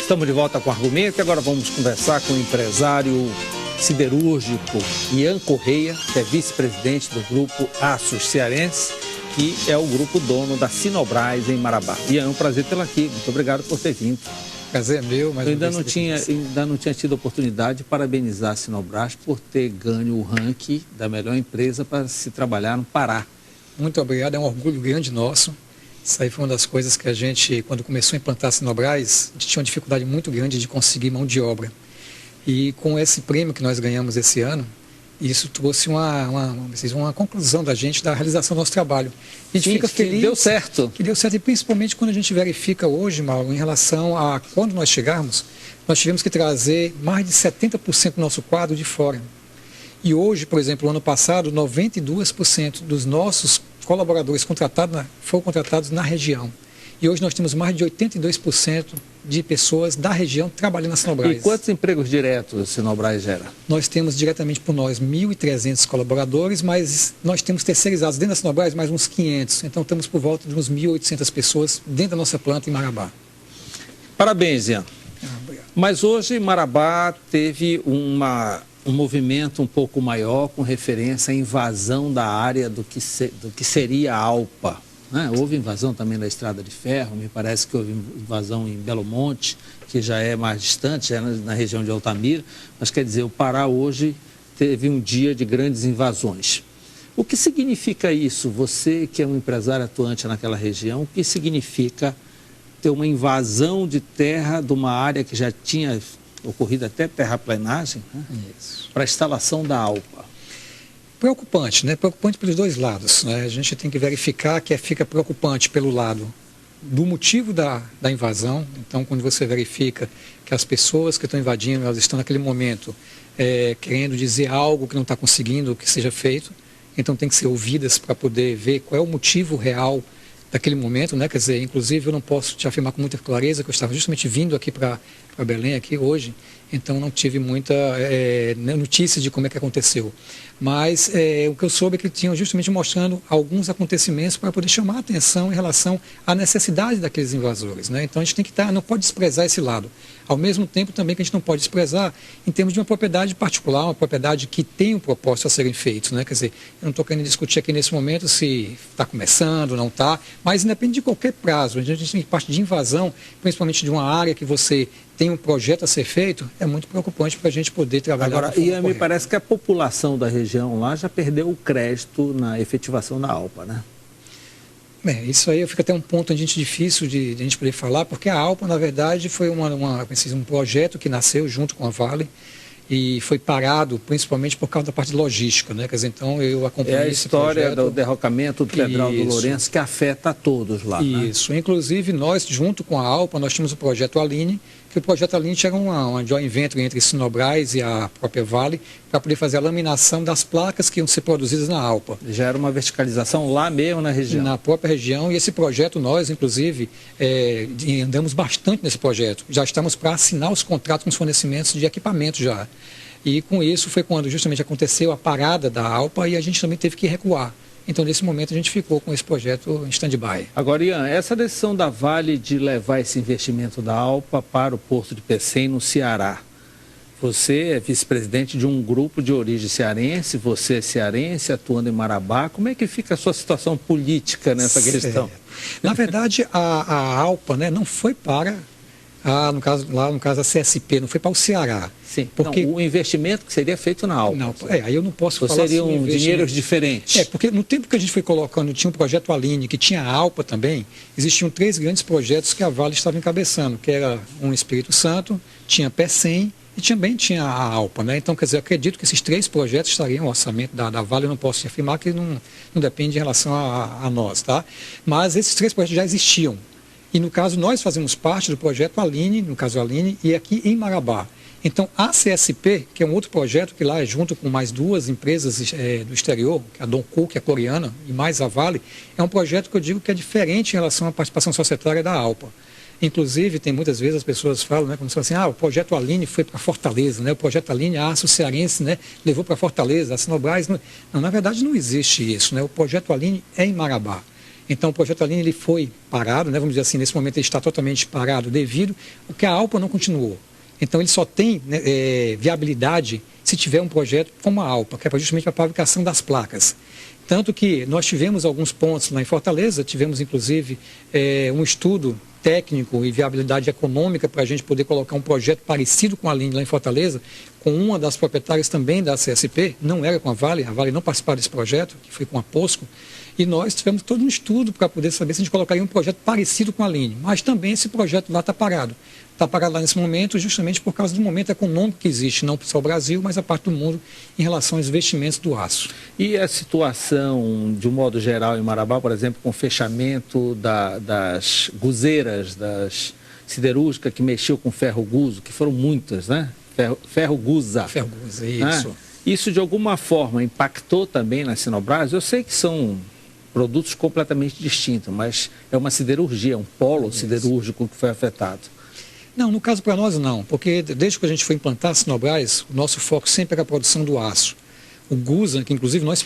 Estamos de volta com o Argumento e agora vamos conversar com o empresário siderúrgico Ian Correia, que é vice-presidente do grupo Aços Cearense, que é o grupo dono da Sinobras em Marabá. Ian, é um prazer tê-lo aqui. Muito obrigado por ter vindo. Prazer é meu, mas eu ainda não tinha tido a oportunidade de parabenizar a Sinobras por ter ganho o ranking da melhor empresa para se trabalhar no Pará. Muito obrigado, é um orgulho grande nosso. Isso aí foi uma das coisas que a gente, quando começou a implantar a Sinobras, a gente tinha uma dificuldade muito grande de conseguir mão de obra. E com esse prêmio que nós ganhamos esse ano, isso trouxe uma conclusão da gente da realização do nosso trabalho. A gente fica feliz. Que deu certo. Que deu certo, e principalmente quando a gente verifica hoje, Mauro, em relação a quando nós chegarmos, nós tivemos que trazer mais de 70% do nosso quadro de fora. E hoje, por exemplo, no ano passado, 92% dos nossos colaboradores foram contratados na região. E hoje nós temos mais de 82% de pessoas da região trabalhando na Sinobras. E quantos empregos diretos a Sinobras gera? Nós temos diretamente por nós 1.300 colaboradores, mas nós temos terceirizados dentro da Sinobras mais uns 500. Então estamos por volta de uns 1.800 pessoas dentro da nossa planta em Marabá. Parabéns, Ian. Obrigado. Mas hoje Marabá teve um movimento um pouco maior com referência à invasão da área do que seria a Alpa. Houve invasão também da Estrada de Ferro, me parece que houve invasão em Belo Monte, que já é mais distante, já é na região de Altamira, mas quer dizer, o Pará hoje teve um dia de grandes invasões. O que significa isso? Você que é um empresário atuante naquela região, o que significa ter uma invasão de terra de uma área que já tinha ocorrido até terraplenagem, para a instalação da Alpa? Preocupante, né? Preocupante pelos dois lados, né? A gente tem que verificar que fica preocupante pelo lado do motivo da invasão. Então, quando você verifica que as pessoas que estão invadindo, elas estão naquele momento querendo dizer algo que não está conseguindo que seja feito, então tem que ser ouvidas para poder ver qual é o motivo real daquele momento, né? Quer dizer, inclusive eu não posso te afirmar com muita clareza que eu estava justamente vindo aqui para Belém aqui hoje, então não tive muita notícia de como é que aconteceu. Mas o que eu soube é que tinham justamente mostrando alguns acontecimentos para poder chamar a atenção em relação à necessidade daqueles invasores, né? Então a gente tem que não pode desprezar esse lado. Ao mesmo tempo também que a gente não pode desprezar em termos de uma propriedade particular, uma propriedade que tem um propósito a serem feitos, né? Quer dizer, eu não estou querendo discutir aqui nesse momento se está começando, não está, mas independe de qualquer prazo. A gente tem parte de invasão, principalmente de uma área que você tem um projeto a ser feito, é muito preocupante para a gente poder trabalhar. Agora, me parece que a população da região lá já perdeu o crédito na efetivação da Alpa, né? Isso aí fica até um ponto difícil de a gente poder falar, porque a Alpa, na verdade, foi um projeto que nasceu junto com a Vale e foi parado principalmente por causa da parte logística, né? Quer dizer, então eu acompanhei esse projeto. É a história do derrocamento do Pedral do Lourenço que afeta a todos lá. Isso, né? Inclusive nós, junto com a Alpa, nós tínhamos o projeto Aline, que o projeto Aline era uma joint venture entre Sinobras e a própria Vale, para poder fazer a laminação das placas que iam ser produzidas na Alpa. Já era uma verticalização lá mesmo na região? Na própria região, e esse projeto nós, inclusive, andamos bastante nesse projeto. Já estamos para assinar os contratos com os fornecimentos de equipamento já. E com isso foi quando justamente aconteceu a parada da Alpa e a gente também teve que recuar. Então, nesse momento, a gente ficou com esse projeto em stand-by. Agora, Ian, essa decisão da Vale de levar esse investimento da Alpa para o Porto de Pecém, no Ceará. Você é vice-presidente de um grupo de origem cearense, você é cearense, atuando em Marabá. Como é que fica a sua situação política nessa questão? Na verdade, a Alpa, né, não foi para... no caso a CSP, não foi para o Ceará. Sim, porque o investimento que seria feito na Alpa. Não, aí eu não posso falar seriam dinheiros diferentes. Porque no tempo que a gente foi colocando, tinha um projeto Aline, que tinha a Alpa também, existiam 3 grandes projetos que a Vale estava encabeçando, que era um Espírito Santo, tinha Pecém e também tinha a Alpa, né? Então, quer dizer, eu acredito que esses 3 projetos estariam no orçamento da Vale, eu não posso afirmar que não depende em relação a nós, tá? Mas esses 3 projetos já existiam. E no caso, nós fazemos parte do projeto Aline, no caso Aline, e aqui em Marabá. Então, a CSP, que é um outro projeto que lá é junto com mais 2 empresas do exterior, que é a Donco, que é coreana, e mais a Vale, é um projeto que eu digo que é diferente em relação à participação societária da Alpa. Inclusive, tem muitas vezes as pessoas falam, né, como se fosse assim, o projeto Aline foi para Fortaleza, né, o projeto Aline, a Aços Cearense, né, levou para Fortaleza, a Sinobras. Não, na verdade, não existe isso, né, o projeto Aline é em Marabá. Então, o projeto Aline ele foi parado, né, vamos dizer assim, nesse momento ele está totalmente parado devido ao que a Alpa não continuou. Então, ele só tem, né, viabilidade se tiver um projeto como a Alpa, que é justamente para a fabricação das placas. Tanto que nós tivemos alguns pontos lá em Fortaleza, tivemos inclusive um estudo técnico e viabilidade econômica para a gente poder colocar um projeto parecido com a Aline lá em Fortaleza, com uma das proprietárias também da CSP, não era com a Vale não participava desse projeto, que foi com a POSCO, e nós tivemos todo um estudo para poder saber se a gente colocaria um projeto parecido com a Aline, mas também esse projeto lá está parado. Está parado lá nesse momento justamente por causa do momento econômico que existe, não só o Brasil, mas a parte do mundo em relação aos investimentos do aço. E a situação, de um modo geral, em Marabá, por exemplo, com o fechamento das guzeiras, das siderúrgicas que mexiam com ferro-guzo, que foram muitas, né? Ferro-guza. Ferro-guza, isso. Né? Isso, de alguma forma, impactou também na Sinobras? Eu sei que são produtos completamente distintos, mas é uma siderurgia, um polo siderúrgico que foi afetado. Não, no caso para nós não, porque desde que a gente foi implantar a Sinobras, o nosso foco sempre era a produção do aço. O Guza, que inclusive nós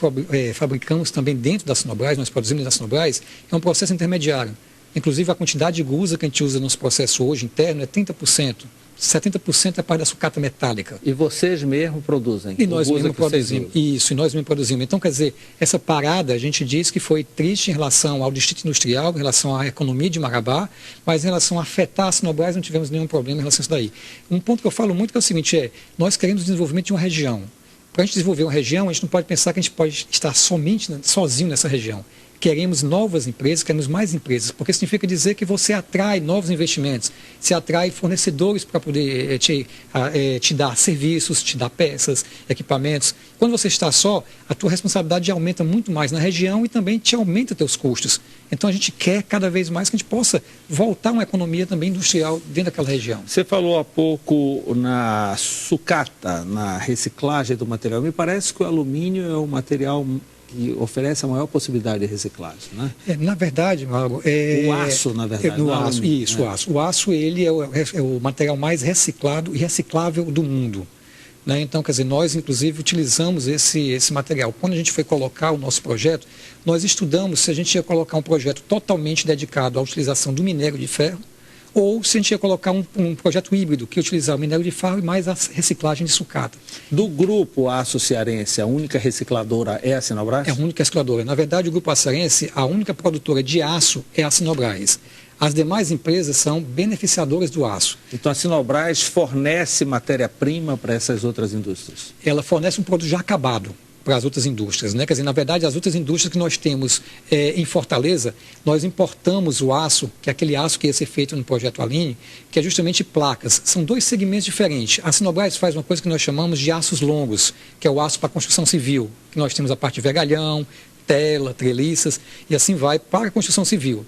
fabricamos também dentro da Sinobras, nós produzimos na Sinobras, é um processo intermediário. Inclusive a quantidade de Guza que a gente usa no nosso processo hoje interno é 30%. 70% é parte da sucata metálica. E vocês mesmos produzem? E nós mesmos produzimos. Isso, e nós mesmos produzimos. Então, quer dizer, essa parada a gente diz que foi triste em relação ao distrito industrial, em relação à economia de Marabá, mas em relação a afetar a Sinobras não tivemos nenhum problema em relação a isso daí. Um ponto que eu falo muito que é o seguinte, nós queremos o desenvolvimento de uma região. Para a gente desenvolver uma região, a gente não pode pensar que a gente pode estar sozinho nessa região. Queremos novas empresas, queremos mais empresas, porque significa dizer que você atrai novos investimentos, se atrai fornecedores para poder te dar serviços, te dar peças, equipamentos. Quando você está só, a tua responsabilidade aumenta muito mais na região e também te aumenta teus custos. Então a gente quer cada vez mais que a gente possa voltar uma economia também industrial dentro daquela região. Você falou há pouco na sucata, na reciclagem do material. Me parece que o alumínio é o material que oferece a maior possibilidade de reciclagem, né? Na verdade, Mauro... o aço, na verdade. O aço, isso, o aço. O aço, ele é o material mais reciclado e reciclável do mundo. Né? Então, quer dizer, nós, inclusive, utilizamos esse material. Quando a gente foi colocar o nosso projeto, nós estudamos se a gente ia colocar um projeto totalmente dedicado à utilização do minério de ferro, ou se a gente ia colocar um projeto híbrido, que ia utilizar o minério de ferro e mais a reciclagem de sucata. Do grupo Aço Cearense, a única recicladora é a Sinobras? É a única recicladora. Na verdade, o grupo Aço Cearense, a única produtora de aço é a Sinobras. As demais empresas são beneficiadoras do aço. Então a Sinobras fornece matéria-prima para essas outras indústrias? Ela fornece um produto já acabado para as outras indústrias, né? Quer dizer, na verdade, as outras indústrias que nós temos em Fortaleza, nós importamos o aço, que é aquele aço que ia ser feito no projeto Aline, que é justamente placas. São dois segmentos diferentes. A Sinobras faz uma coisa que nós chamamos de aços longos, que é o aço para construção civil, que nós temos a parte de vergalhão, tela, treliças, e assim vai para a construção civil.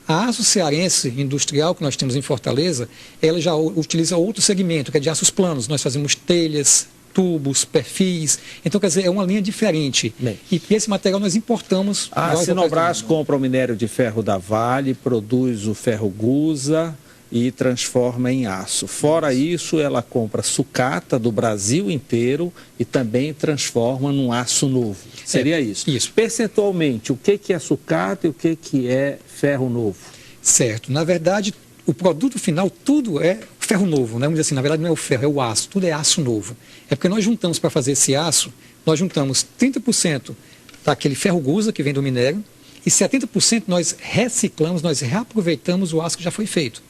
A Aço Cearense Industrial, que nós temos em Fortaleza, ela já utiliza outro segmento, que é de aços planos. Nós fazemos telhas, tubos, perfis. Então, quer dizer, é uma linha diferente. Bem, e esse material nós importamos. A Sinobras compra o minério de ferro da Vale, produz o ferro Guza e transforma em aço. Fora isso, ela compra sucata do Brasil inteiro e também transforma num aço novo. Seria isso? Isso. Percentualmente, o que é sucata e o que é ferro novo? Certo. Na verdade, o produto final, tudo é ferro novo, né? Vamos dizer assim, na verdade não é o ferro, é o aço, tudo é aço novo. É porque nós juntamos para fazer esse aço, nós juntamos 30% daquele ferro Guza que vem do minério e 70% nós reciclamos, nós reaproveitamos o aço que já foi feito.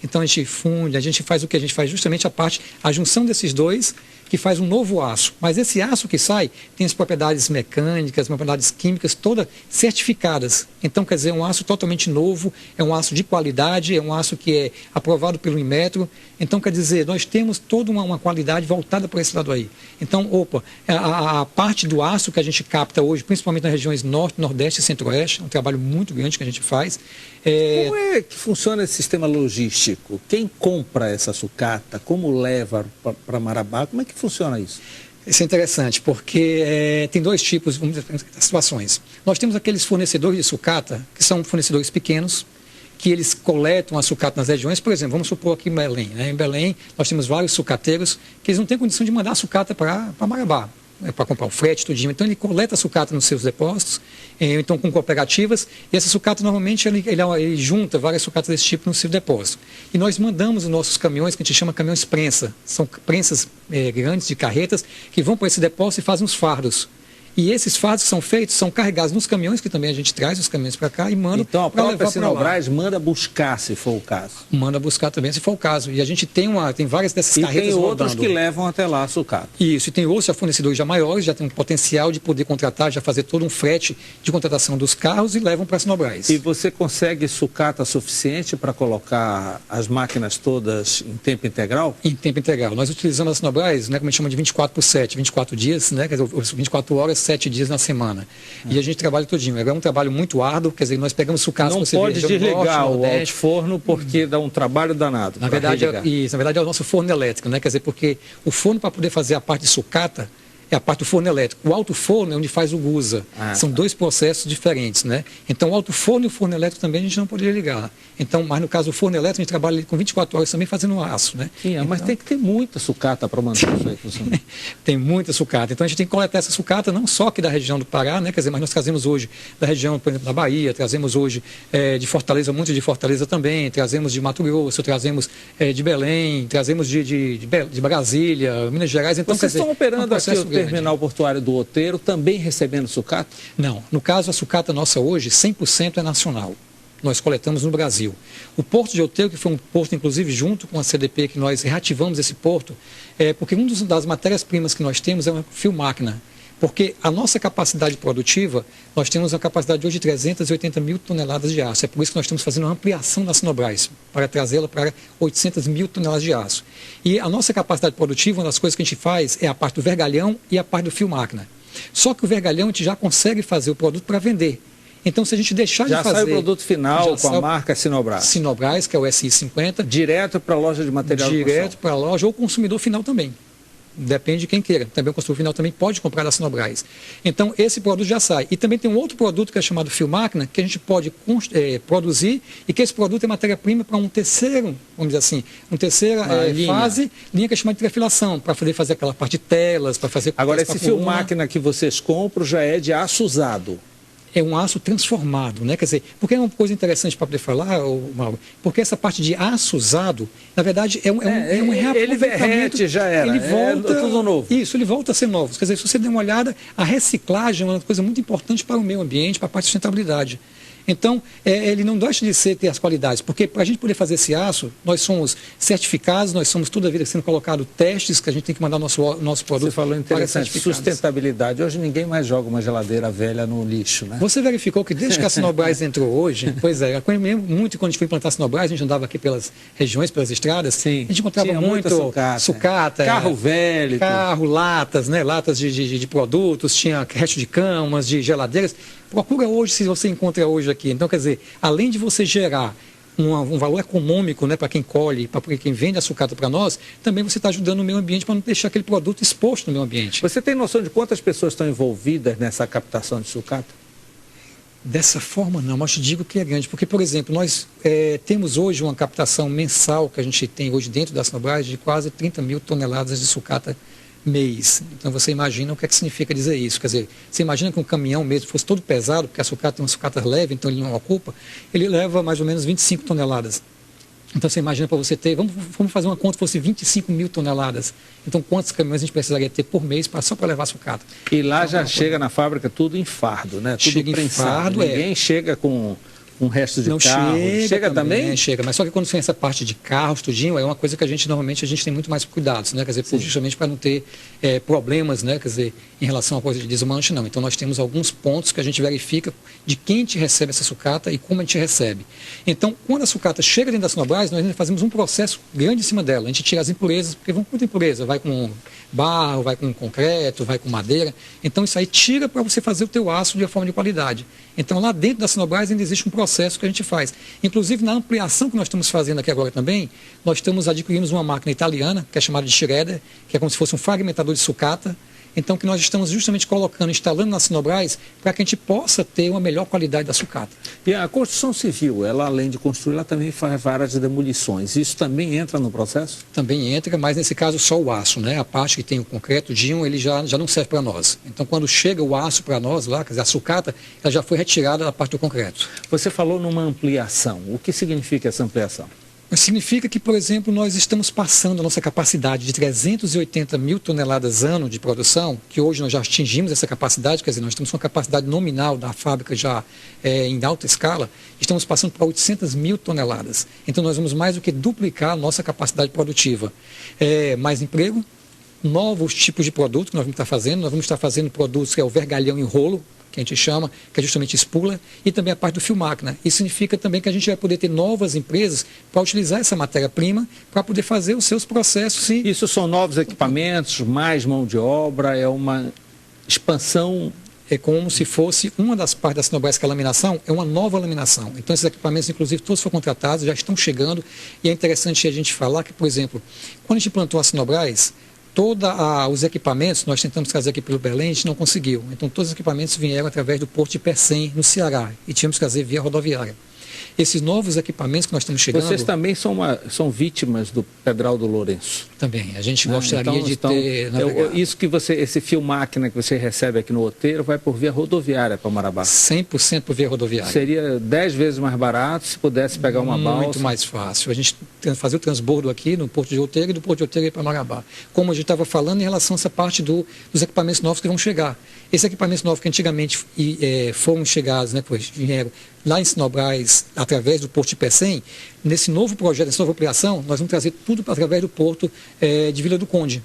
Então a gente funde, a gente faz o que? A gente faz justamente a junção desses dois, que faz um novo aço. Mas esse aço que sai tem as propriedades mecânicas, propriedades químicas, todas certificadas. Então, quer dizer, é um aço totalmente novo, é um aço de qualidade, é um aço que é aprovado pelo Inmetro. Então, quer dizer, nós temos toda uma qualidade voltada para esse lado aí. Então, a parte do aço que a gente capta hoje, principalmente nas regiões Norte, Nordeste e Centro-Oeste, é um trabalho muito grande que a gente faz. Como é que funciona esse sistema logístico? Quem compra essa sucata? Como leva para Marabá? Como é que funciona isso? Isso é interessante, porque tem dois tipos de situações. Nós temos aqueles fornecedores de sucata, que são fornecedores pequenos, que eles coletam a sucata nas regiões. Por exemplo, vamos supor aqui em Belém. Né? Em Belém, nós temos vários sucateiros que eles não têm condição de mandar a sucata para Marabá. para comprar o frete, tudinho. Então ele coleta a sucata nos seus depósitos, então com cooperativas, e essa sucata normalmente ele junta várias sucatas desse tipo no seu depósito. E nós mandamos os nossos caminhões, que a gente chama caminhões prensa, são prensas grandes de carretas, que vão para esse depósito e fazem os fardos. E esses fardos que são feitos, são carregados nos caminhões, que também a gente traz os caminhões para cá e manda. Então a própria Sinobras manda buscar, se for o caso. Manda buscar também, se for o caso. E a gente tem várias dessas carretas rodando. E tem outros rodando. que levam até lá a sucata. Isso, e tem outros já fornecedores já maiores, já tem um potencial de poder contratar, já fazer todo um frete de contratação dos carros e levam para a Sinobras. E você consegue sucata suficiente para colocar as máquinas todas em tempo integral? Em tempo integral. Nós utilizamos a Sinobras, né, como a gente chama de 24/7, 24 dias, né, quer dizer, 24 horas, 7 dias na semana. E a gente trabalha todinho. É um trabalho muito árduo, quer dizer, nós pegamos sucatas... Não pode desligar o alto forno porque dá um trabalho danado. Na verdade, é o nosso forno elétrico, né? Quer dizer, porque o forno, para poder fazer a parte de sucata, é a parte do forno elétrico. O alto forno é onde faz o gusa. São dois processos diferentes, né? Então, o alto forno e o forno elétrico também a gente não poderia ligar. Então, mas no caso do forno elétrico, a gente trabalha com 24 horas também fazendo aço, né? Sim, então, mas tem que ter muita sucata para manter isso aí funcionando. Tem muita sucata. Então, a gente tem que coletar essa sucata não só aqui da região do Pará, né? Quer dizer, mas nós trazemos hoje da região, por exemplo, da Bahia, trazemos hoje de Fortaleza, muito de Fortaleza também, trazemos de Mato Grosso, trazemos de Belém, trazemos de Brasília, Minas Gerais. Então, vocês estão operando aqui o terminal portuário do Outeiro, também recebendo sucata? Não. No caso, a sucata nossa hoje, 100% é nacional. Nós coletamos no Brasil. O Porto de Outeiro, que foi um porto, inclusive, junto com a CDP, que nós reativamos esse porto, porque uma das matérias-primas que nós temos é uma fio-máquina. Porque a nossa capacidade produtiva, nós temos uma capacidade hoje de 380 mil toneladas de aço. É por isso que nós estamos fazendo uma ampliação da Sinobras, para trazê-la para 800 mil toneladas de aço. E a nossa capacidade produtiva, uma das coisas que a gente faz é a parte do vergalhão e a parte do fio-máquina. Só que o vergalhão a gente já consegue fazer o produto para vender. Então, se a gente deixar de fazer... Já sai o produto final com a marca Sinobras. Sinobras, que é o SI50. Direto para a loja de material de construção. Direto para a loja ou consumidor final também. Depende de quem queira. Também o consumidor final também pode comprar da Sinobras. Então, esse produto já sai. E também tem um outro produto que é chamado fio-máquina, que a gente pode produzir e que esse produto é matéria-prima para um terceiro, vamos dizer assim, uma terceira linha que é chamada de trefilação, para poder fazer aquela parte de telas, para fazer... Agora, esse fio-máquina que vocês compram já é de aço usado. É um aço transformado, né? Quer dizer, porque é uma coisa interessante para poder falar, Mauro, porque essa parte de aço usado, na verdade, é um reaproveitamento. Ele derrete, já era, ele volta, tudo novo. Isso, ele volta a ser novo. Quer dizer, se você der uma olhada, a reciclagem é uma coisa muito importante para o meio ambiente, para a parte de sustentabilidade. Então, ele não deixa de ter as qualidades, porque para a gente poder fazer esse aço, nós somos certificados, nós somos toda a vida sendo colocado testes, que a gente tem que mandar nosso produto. Você falou interessante, sustentabilidade. Hoje ninguém mais joga uma geladeira velha no lixo, né? Você verificou que desde que a Sinobras entrou hoje, pois é, muito quando a gente foi implantar a Sinobras, a gente andava aqui pelas regiões, pelas estradas, sim, a gente encontrava muito sucata, carro velho, latas, né, latas de produtos, tinha resto de camas, de geladeiras. Procura hoje, se você encontra hoje aqui. Então, quer dizer, além de você gerar um valor econômico, né, para quem colhe, para quem vende a sucata para nós, também você está ajudando o meio ambiente para não deixar aquele produto exposto no meio ambiente. Você tem noção de quantas pessoas estão envolvidas nessa captação de sucata? Dessa forma não, mas te digo que é grande, porque, por exemplo, nós temos hoje uma captação mensal que a gente tem hoje dentro da Sinobras de quase 30 mil toneladas de sucata mês. Então você imagina o que é que significa dizer isso. Quer dizer, você imagina que um caminhão mesmo fosse todo pesado, porque a sucata tem uma sucata leve, então ele não ocupa, ele leva mais ou menos 25 toneladas. Então você imagina para você ter, vamos fazer uma conta, fosse 25 mil toneladas. Então quantos caminhões a gente precisaria ter por mês só para levar a sucata? E lá já chega na fábrica tudo em fardo, né? Tudo chega em fardo, Ninguém chega com um resto de carro. Chega também? Chega, mas só que quando tem essa parte de carros, tudinho, é uma coisa que normalmente a gente tem muito mais cuidados, né? Quer dizer, justamente para não ter problemas, né? Quer dizer, em relação a coisa de desmanche, não. Então nós temos alguns pontos que a gente verifica de quem a gente recebe essa sucata e como a gente recebe. Então, quando a sucata chega dentro da Sinobras, nós ainda fazemos um processo grande em cima dela. A gente tira as impurezas, porque vão com muita impureza, vai com barro, vai com concreto, vai com madeira. Então isso aí tira para você fazer o teu aço de uma forma de qualidade. Então lá dentro da Sinobras ainda existe um processo que a gente faz. Inclusive na ampliação que nós estamos fazendo aqui agora também, nós adquirimos uma máquina italiana, que é chamada de shredder, que é como se fosse um fragmentador de sucata, Então, que nós estamos justamente colocando, instalando na Sinobras, para que a gente possa ter uma melhor qualidade da sucata. E a construção civil, ela além de construir, ela também faz várias demolições. Isso também entra no processo? Também entra, mas nesse caso só o aço, né? A parte que tem o concreto, ele já não serve para nós. Então, quando chega o aço para nós lá, quer dizer, a sucata, ela já foi retirada da parte do concreto. Você falou numa ampliação. O que significa essa ampliação? Significa que, por exemplo, nós estamos passando a nossa capacidade de 380 mil toneladas ano de produção, que hoje nós já atingimos essa capacidade, quer dizer, nós estamos com a capacidade nominal da fábrica já em alta escala, estamos passando para 800 mil toneladas. Então, nós vamos mais do que duplicar a nossa capacidade produtiva. Mais emprego, novos tipos de produtos que nós vamos estar fazendo. Nós vamos estar fazendo produtos que é o vergalhão em rolo, que a gente chama, que é justamente espula, e também a parte do fio máquina. Isso significa também que a gente vai poder ter novas empresas para utilizar essa matéria-prima para poder fazer os seus processos. Isso são novos equipamentos, mais mão de obra, é uma expansão. É como se fosse uma das partes da Sinobras, que é a laminação, é uma nova laminação. Então, esses equipamentos, inclusive, todos foram contratados, já estão chegando, e é interessante a gente falar que, por exemplo, quando a gente implantou a Sinobras, todos os equipamentos, nós tentamos trazer aqui pelo Belém, a gente não conseguiu. Então, todos os equipamentos vieram através do Porto de Pecém, no Ceará, e tínhamos que trazer via rodoviária. Esses novos equipamentos que nós estamos chegando... Vocês também são vítimas do Pedral do Lourenço? Também. A gente gostaria de ter... Isso que esse fio máquina que você recebe aqui no Outeiro vai por via rodoviária para Marabá? 100% por via rodoviária. Seria 10 vezes mais barato se pudesse pegar uma balsa? Muito mais fácil. A gente fazer o transbordo aqui no Porto de Outeiro e do Porto de Outeiro ir para Marabá. Como a gente estava falando em relação a essa parte dos equipamentos novos que vão chegar. Esses equipamentos novos que antigamente foram chegados, né, pois vieram lá em Sinobras, através do Porto de Pecém, nesse novo projeto, nessa nova ampliação, nós vamos trazer tudo através do Porto de Vila do Conde.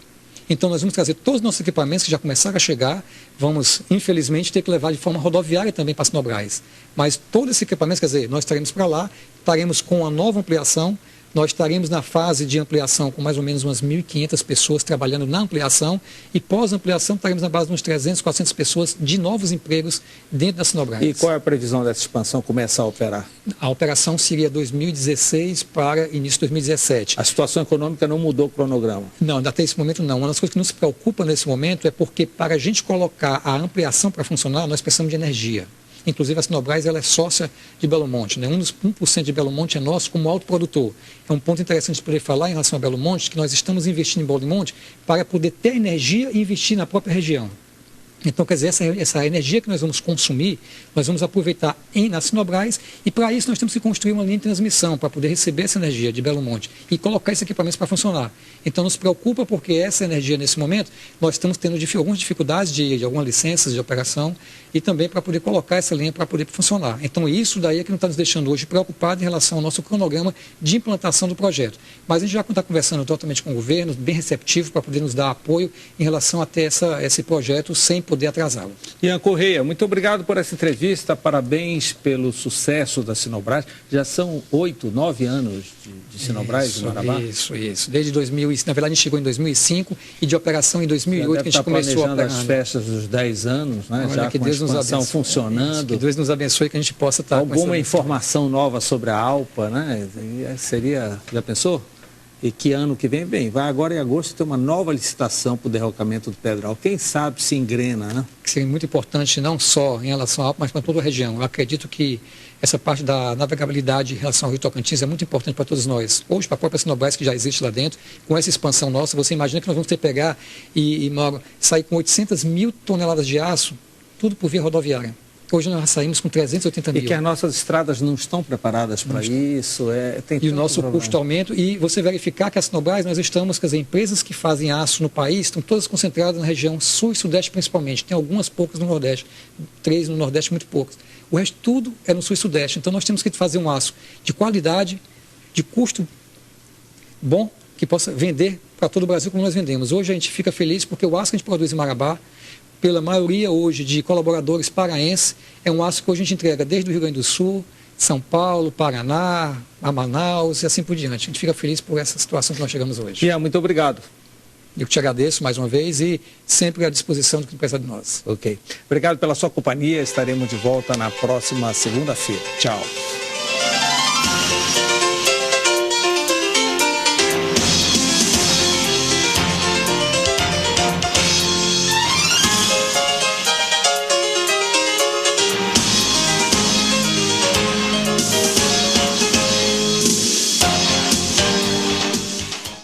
Então, nós vamos trazer todos os nossos equipamentos que já começaram a chegar, vamos, infelizmente, ter que levar de forma rodoviária também para Sinobras. Mas todos esses equipamentos, quer dizer, nós estaremos para lá, estaremos com a nova ampliação, nós estaremos na fase de ampliação com mais ou menos umas 1.500 pessoas trabalhando na ampliação e pós-ampliação estaremos na base de uns 300, 400 pessoas de novos empregos dentro da Sinobras. E qual é a previsão dessa expansão começar a operar? A operação seria 2016 para início de 2017. A situação econômica não mudou o cronograma? Não, até esse momento não. Uma das coisas que nos preocupa nesse momento é porque para a gente colocar a ampliação para funcionar, nós precisamos de energia. Inclusive a Sinobras ela é sócia de Belo Monte, né? 1% de Belo Monte é nosso como autoprodutor. É um ponto interessante de poder falar em relação a Belo Monte, que nós estamos investindo em Belo Monte para poder ter energia e investir na própria região. Então, quer dizer, essa energia que nós vamos consumir, nós vamos aproveitar na Sinobras e para isso nós temos que construir uma linha de transmissão para poder receber essa energia de Belo Monte e colocar esses equipamentos para funcionar. Então, nos preocupa porque essa energia, nesse momento, nós estamos tendo algumas dificuldades de algumas licenças de operação e também para poder colocar essa linha para poder funcionar. Então, isso daí é que não está nos deixando hoje preocupados em relação ao nosso cronograma de implantação do projeto. Mas a gente já está conversando totalmente com o governo, bem receptivo para poder nos dar apoio em relação a ter esse projeto sem poder atrasá-lo. Ian Correia, muito obrigado por essa entrevista, parabéns pelo sucesso da Sinobras. Já são 8, 9 anos de Sinobras de Marabá? Isso. Desde 2000, na verdade a gente chegou em 2005 e de operação em 2008 que a gente começou a as festas dos 10 anos, né? Olha, já que com Deus a expansão funcionando. Que Deus nos abençoe que a gente possa estar... Alguma informação nova sobre a Alpa, né? Seria, já pensou? E que ano que vem, vai agora em agosto ter uma nova licitação para o derrocamento do Pedral. Quem sabe se engrena, né? Que seria muito importante não só em relação à Alpa, mas para toda a região. Eu acredito que essa parte da navegabilidade em relação ao Rio Tocantins é muito importante para todos nós. Hoje, para a própria Sinobras, que já existe lá dentro, com essa expansão nossa, você imagina que nós vamos ter que pegar e sair com 800 mil toneladas de aço, tudo por via rodoviária. Hoje nós saímos com 380 mil. E que as nossas estradas não estão preparadas para isso. E o nosso custo aumenta. E você verificar que a Sinobras, nós estamos, quer dizer, empresas que fazem aço no país, estão todas concentradas na região sul e sudeste principalmente. Tem algumas poucas no Nordeste, 3 no Nordeste, muito poucas. O resto tudo é no sul e sudeste. Então nós temos que fazer um aço de qualidade, de custo bom, que possa vender para todo o Brasil como nós vendemos. Hoje a gente fica feliz porque o aço que a gente produz em Marabá, pela maioria hoje de colaboradores paraenses, é um aço que hoje a gente entrega desde o Rio Grande do Sul, São Paulo, Paraná, a Manaus e assim por diante. A gente fica feliz por essa situação que nós chegamos hoje. Ian, muito obrigado. Eu te agradeço mais uma vez e sempre à disposição do que precisar de nós. Ok. Obrigado pela sua companhia. Estaremos de volta na próxima segunda-feira. Tchau.